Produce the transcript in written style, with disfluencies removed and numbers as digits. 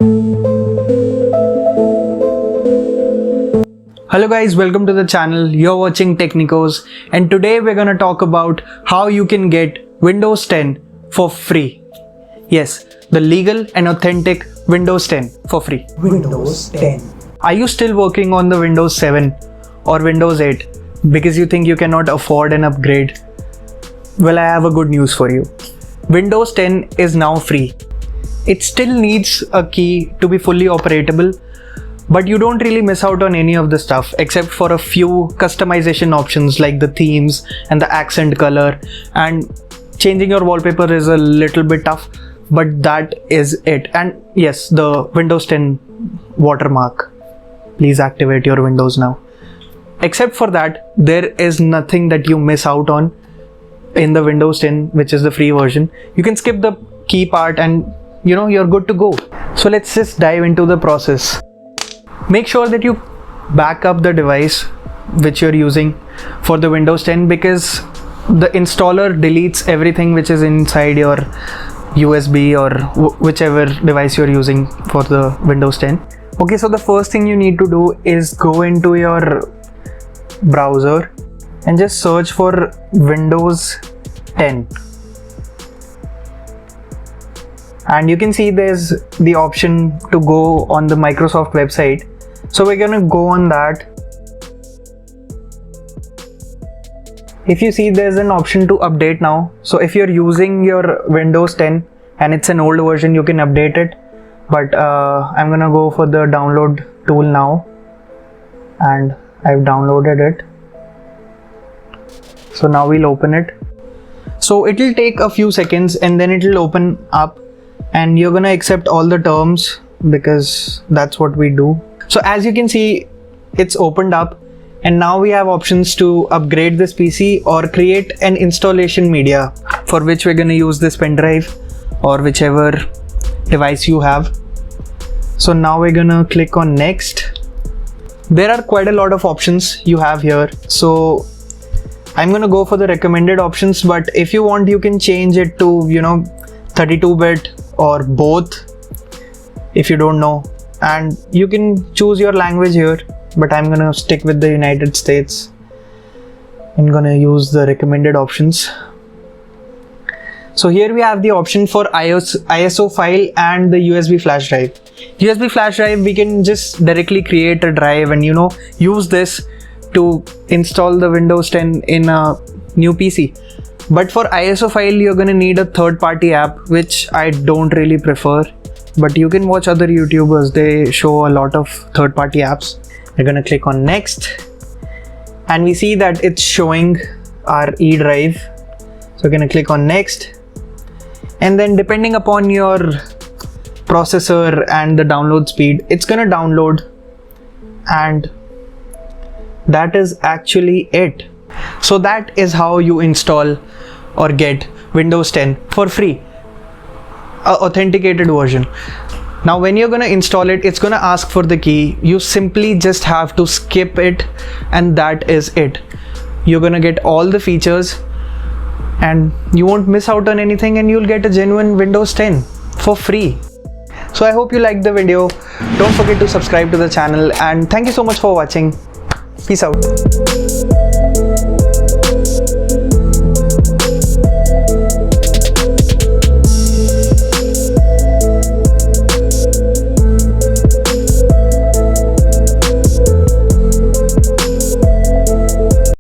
Hello guys, welcome to the channel. You're watching Tecnicos, and today we're gonna talk about how you can get Windows 10 for free. Yes, the legal and authentic Windows 10 for free. Windows 10. Are you still working on the Windows 7 or Windows 8 because you think you cannot afford an upgrade? Well, I have a good news for you. Windows 10 is now free. It still needs a key to be fully operatable, but you don't really miss out on any of the stuff except for a few customization options like the themes and the accent color, and changing your wallpaper is a little bit tough, but that is it. And yes, the Windows 10 watermark. Please activate your Windows now. Except for that, there is nothing that you miss out on in the Windows 10, which is the free version. You can skip the key part and you're good to go. So let's just dive into the process. Make sure that you back up the device which you're using for the Windows 10, because the installer deletes everything which is inside your USB or whichever device you're using for the Windows 10. Okay, so the first thing you need to do is go into your browser and just search for Windows 10. And you can see there's the option to go on the Microsoft website. So we're gonna go on that. If you see, there's an option to update now. So if you're using your Windows 10 and it's an old version, you can update it. But I'm gonna go for the download tool now, and I've downloaded it. So now we'll open it. So it will take a few seconds and then it will open up, and you're gonna accept all the terms because that's what we do. So as you can see, it's opened up, and now we have options to upgrade this PC or create an installation media, for which we're gonna use this pen drive or whichever device you have. So now we're gonna click on next. There are quite a lot of options you have here, so I'm gonna go for the recommended options, but if you want, you can change it to 32-bit or both if you don't know, and you can choose your language here, but I'm gonna stick with the United States. I'm gonna use the recommended options. So here we have the option for ISO file and the USB flash drive. USB flash drive, we can just directly create a drive and use this to install the Windows 10 in a new PC. But for ISO file, you're gonna need a third-party app, which I don't really prefer. But you can watch other YouTubers, they show a lot of third-party apps. We're gonna click on next, and we see that it's showing our E drive. So we're gonna click on next, and then depending upon your processor and the download speed, it's gonna download, and that is actually it. So that is how you install or get Windows 10 for free, authenticated version. Now when you're gonna install it, it's gonna ask for the key. You simply just have to skip it, and that is it. You're gonna get all the features and you won't miss out on anything, and you'll get a genuine Windows 10 for free. So I hope you liked the video. Don't forget to subscribe to the channel, and thank you so much for watching. Peace out.